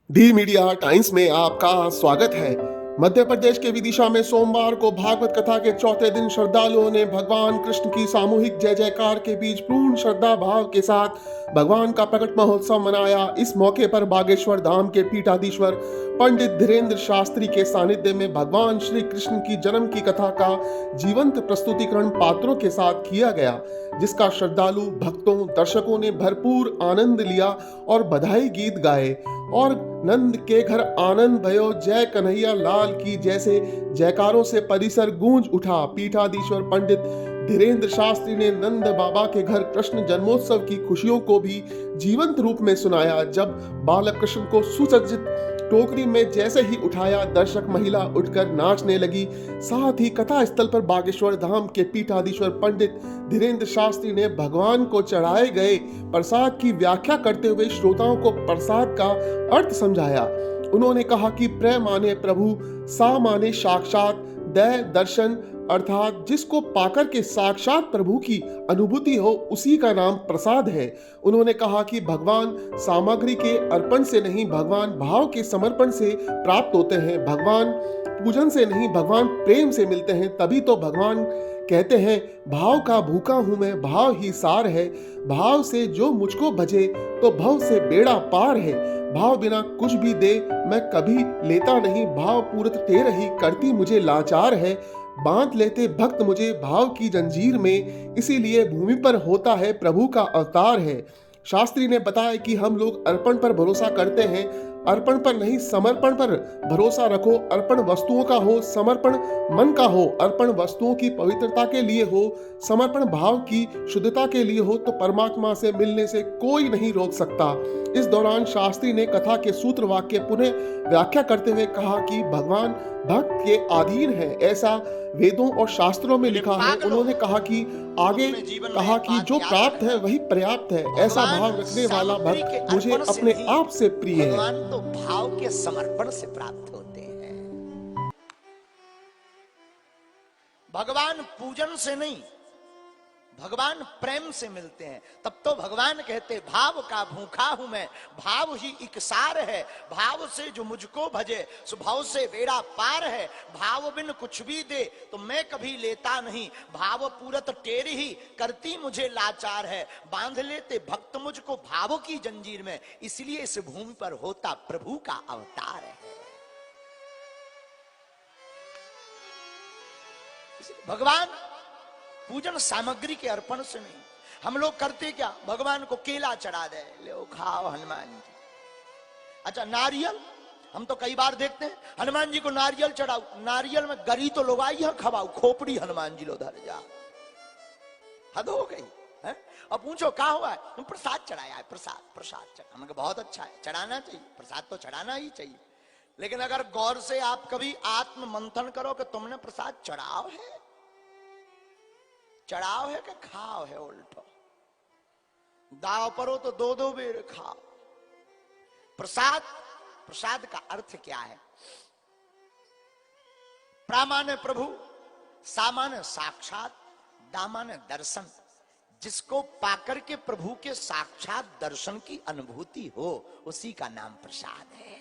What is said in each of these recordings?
D media times में आपका स्वागत है। मध्य प्रदेश के विदिशा में सोमवार को भागवत कथा के चौथे दिन श्रद्धालुओं ने भगवान कृष्ण की सामूहिक जय जयकार के बीच पूर्ण श्रद्धा भाव के साथ भगवान का प्रकट महोत्सव मनाया। इस मौके पर बागेश्वर धाम के पीठाधीश्वर पंडित धीरेन्द्र शास्त्री के सानिध्य में भगवान श्री कृष्ण की जन्म की कथा का जीवंत प्रस्तुतिकरण पात्रों के साथ किया गया, जिसका श्रद्धालु भक्तों दर्शकों ने भरपूर आनंद लिया और बधाई गीत गाए और नंद के घर आनंद भयो जय कन्हैया लाल की जैसे जयकारों से परिसर गूंज उठा। पीठाधीश्वर पंडित धीरेन्द्र शास्त्री ने नंद बाबा के घर कृष्ण जन्मोत्सव की खुशियों को भी जीवंत रूप में सुनाया। जब बालक कृष्ण को सुसज्जित टोकरी में जैसे ही उठाया, दर्शक महिला उठकर नाचने लगी। साथ ही कथा स्थल पर बागेश्वर धाम के पीठाधीश्वर पंडित धीरेन्द्र शास्त्री ने भगवान को चढ़ाए गए प्रसाद की व्याख्या करते हुए श्रोताओं को प्रसाद का अर्थ समझाया। उन्होंने कहा कि प्र माने प्रभु, सा माने साक्षात, दय दर्शन, अर्थात जिसको पाकर के साक्षात प्रभु की अनुभूति हो उसी का नाम प्रसाद है। उन्होंने कहा कि भगवान सामग्री के अर्पण से नहीं, भगवान भाव के समर्पण से प्राप्त होते हैं। भगवान पूजन से नहीं, भगवान प्रेम से मिलते हैं। तभी तो भगवान कहते हैं, भाव का भूखा हूं मैं, भाव ही सार है। भाव से जो मुझको भजे तो भव से बेड़ा पार है। भाव बिना कुछ भी दे मैं कभी लेता नहीं, भाव पूरत तेर ही करती मुझे लाचार है। बांध लेते भक्त मुझे भाव की जंजीर में, इसीलिए भूमि पर होता है प्रभु का अवतार है। शास्त्री ने बताया कि हम लोग अर्पण पर भरोसा करते हैं, अर्पण पर नहीं समर्पण पर भरोसा रखो। अर्पण वस्तुओं का हो, समर्पण मन का हो। अर्पण वस्तुओं की पवित्रता के लिए हो, समर्पण भाव की शुद्धता के लिए हो, तो परमात्मा से मिलने से कोई नहीं रोक सकता। इस दौरान शास्त्री ने कथा के सूत्र वाक्य पुनः व्याख्या करते हुए कहा कि भगवान भक्त के अधीन है, ऐसा वेदों और शास्त्रों में लिखा है। उन्होंने कहा कि आगे कहा कि जो प्राप्त है वही पर्याप्त है। ऐसा भाव रखने वाला भक्त मुझे अपने आप से प्रिय है। भगवान तो भाव के समर्पण से प्राप्त होते हैं। भगवान पूजन से नहीं, भगवान प्रेम से मिलते हैं। तब तो भगवान कहते, भाव का भूखा हूं मैं, भाव ही इकसार है। भाव से जो मुझको भजे स्वभाव से बेड़ा पार है। भाव बिन कुछ भी दे तो मैं कभी लेता नहीं, भाव पूरत टेरी ही करती मुझे लाचार है। बांध लेते भक्त मुझको भाव की जंजीर में, इसलिए इस भूमि पर होता प्रभु का अवतार है। भगवान पूजन सामग्री के अर्पण से नहीं। हम लोग करते क्या, भगवान को केला चढ़ा दे, ले खाओ हनुमान जी। अच्छा नारियल, हम तो कई बार देखते हैं हनुमान जी को नारियल चढ़ाओ, नारियल में गरी तो लोग आई है, खवाओ खोपड़ी हनुमान जी लो धर जा। हद हो गई है। अब पूछो क्या हुआ है, तुम प्रसाद चढ़ाया है। प्रसाद प्रसाद चढ़ा, हमने कहा बहुत अच्छा है, चढ़ाना चाहिए, प्रसाद तो चढ़ाना ही चाहिए। लेकिन अगर गौर से आप कभी आत्म मंथन करो कि तुमने प्रसाद चढ़ाव है, चढ़ाव है कि खाओ है, उल्टो दाव परो तो दो दो बेर खाओ। प्रसाद, प्रसाद का अर्थ क्या है? प्रामाण्य प्रभु, सामान्य साक्षात, दामान्य दर्शन। जिसको पाकर के प्रभु के साक्षात दर्शन की अनुभूति हो उसी का नाम प्रसाद है।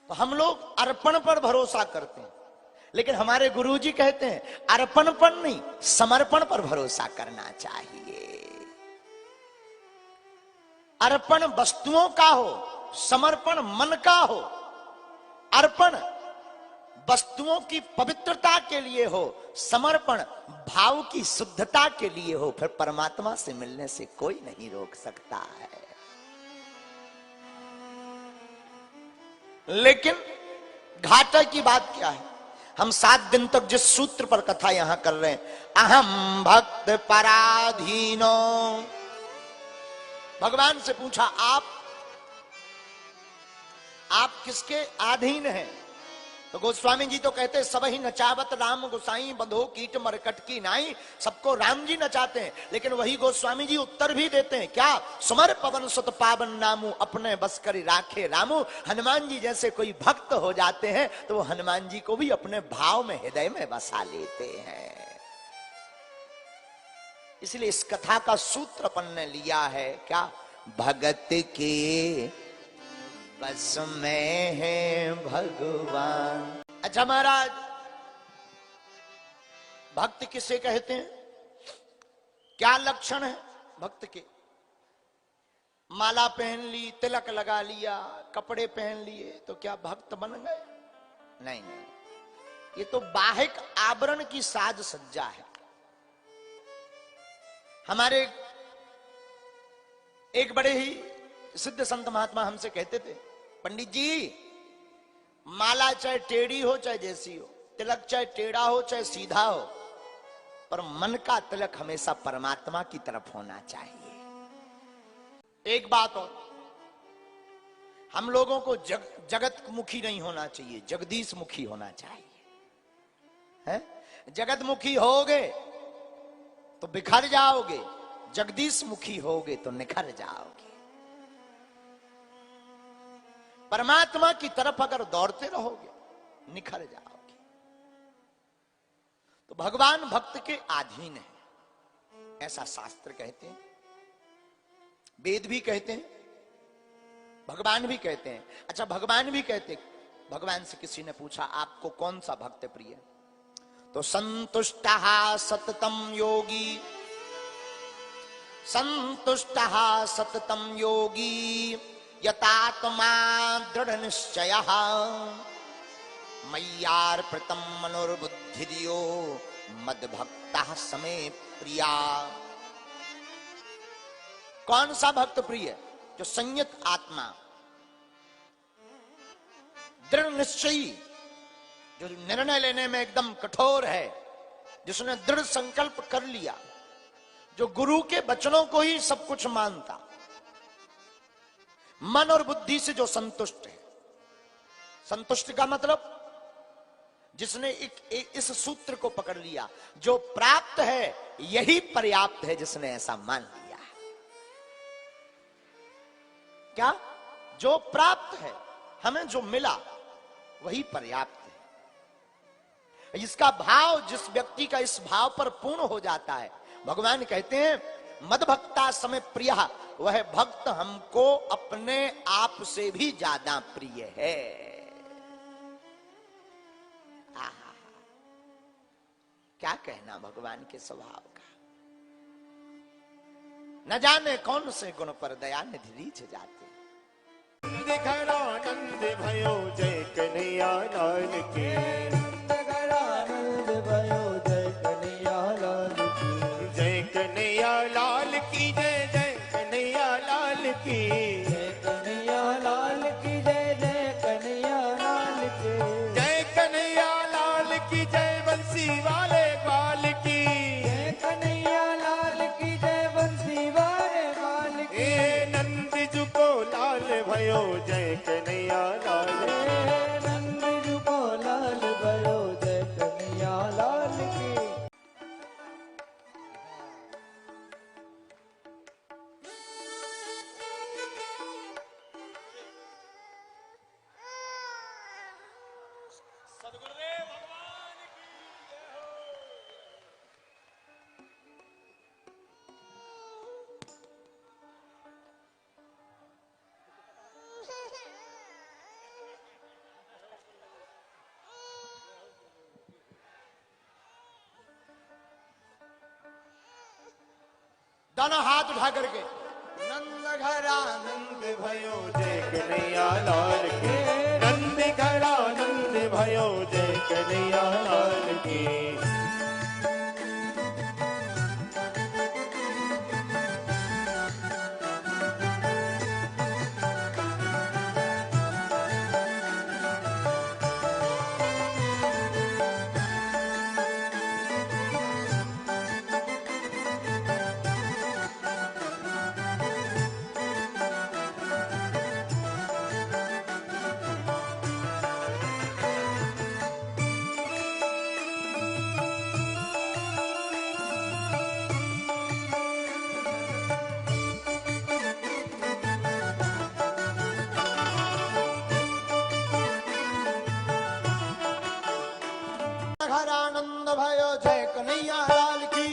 तो हम लोग अर्पण पर भरोसा करते हैं, लेकिन हमारे गुरुजी कहते हैं अर्पण पर नहीं समर्पण पर भरोसा करना चाहिए। अर्पण वस्तुओं का हो, समर्पण मन का हो। अर्पण वस्तुओं की पवित्रता के लिए हो, समर्पण भाव की शुद्धता के लिए हो, फिर परमात्मा से मिलने से कोई नहीं रोक सकता है। लेकिन घाटे की बात क्या है, हम 7 दिन तक जिस सूत्र पर कथा यहां कर रहे हैं, अहम भक्त पराधीनो। भगवान से पूछा आप किसके अधीन हैं? तो गोस्वामी जी तो कहते, सब ही नचावत राम गोसाई, बंधो कीट मरकट की नाई। सबको राम जी नचाते हैं, लेकिन वही गोस्वामी जी उत्तर भी देते हैं, क्या? सुमर पवन सुत पावन नामू, अपने बस करी राखे रामू। हनुमान जी जैसे कोई भक्त हो जाते हैं तो वो हनुमान जी को भी अपने भाव में, हृदय में बसा लेते हैं। इसलिए इस कथा का सूत्र अपन ने लिया है क्या? भगत के बस में है भगवान। अच्छा महाराज, भक्त किसे कहते हैं? क्या लक्षण है भक्त के? माला पहन ली, तिलक लगा लिया, कपड़े पहन लिए तो क्या भक्त बन गए? नहीं नहीं, ये तो बाहिक आवरण की साज सज्जा है। हमारे एक बड़े ही सिद्ध संत महात्मा हमसे कहते थे, पंडित जी माला चाहे टेढ़ी हो चाहे जैसी हो, तिलक चाहे टेढ़ा हो चाहे सीधा हो, पर मन का तिलक हमेशा परमात्मा की तरफ होना चाहिए। एक बात और, हम लोगों को जगत मुखी नहीं होना चाहिए, जगदीश मुखी होना चाहिए। है? जगत मुखी होगे तो बिखर जाओगे, जगदीश मुखी होगे तो निखर जाओगे। परमात्मा की तरफ अगर दौड़ते रहोगे निखर जाओगे। तो भगवान भक्त के अधीन है, ऐसा शास्त्र कहते हैं, वेद भी कहते हैं, भगवान भी कहते हैं। अच्छा भगवान भी कहते हैं, भगवान से किसी ने पूछा आपको कौन सा भक्त प्रिय है? तो संतुष्टः सततम योगी, संतुष्टः सततम योगी यतात्मा दृढ़ निश्चयः मय्यार्पितं मनोर्बुद्धिर्यो मद्भक्तः समे प्रिया। कौन सा भक्त प्रिय है? जो संयत आत्मा, दृढ़ निश्चयी, जो निर्णय लेने में एकदम कठोर है, जिसने दृढ़ संकल्प कर लिया, जो गुरु के वचनों को ही सब कुछ मानता, मन और बुद्धि से जो संतुष्ट है। संतुष्ट का मतलब जिसने इस सूत्र को पकड़ लिया, जो प्राप्त है यही पर्याप्त है, जिसने ऐसा मान लिया। क्या? जो प्राप्त है, हमें जो मिला वही पर्याप्त है। इसका भाव, जिस व्यक्ति का इस भाव पर पूर्ण हो जाता है, भगवान कहते हैं मद्भक्ता समय प्रिय, वह भक्त हमको अपने आप से भी ज्यादा प्रिय है। आहा, क्या कहना भगवान के स्वभाव का। न जाने कौन से गुण पर दया निधि रीछ जाते। आनंद भयो जय कन्हैया लाल की, आनंद भयो जय कन्हैया लाल की, जय कन्हैया लाल की जय, जय कन्हैया लाल की, जय कन्हैया लाल की जय, जय कन्हैया लाल की, जय कन्हैया लाल की जय बंसी वाले ग्वाल की, जय कन्हैया लाल की जय बंसी वाले ग्वाल की, नंद जु को लाल भयो जय कन्हैया लाल, नंद जु को लाल भयो जय कन्हैया लाल की। दोनों हाथ उठा करके नंद घर आनंद भयो जय कन्हैया लाल की, नंद घर आनंद भयो जय कन्हैया लाल की, घर आनंद भयो जय कन्हैया लाल की।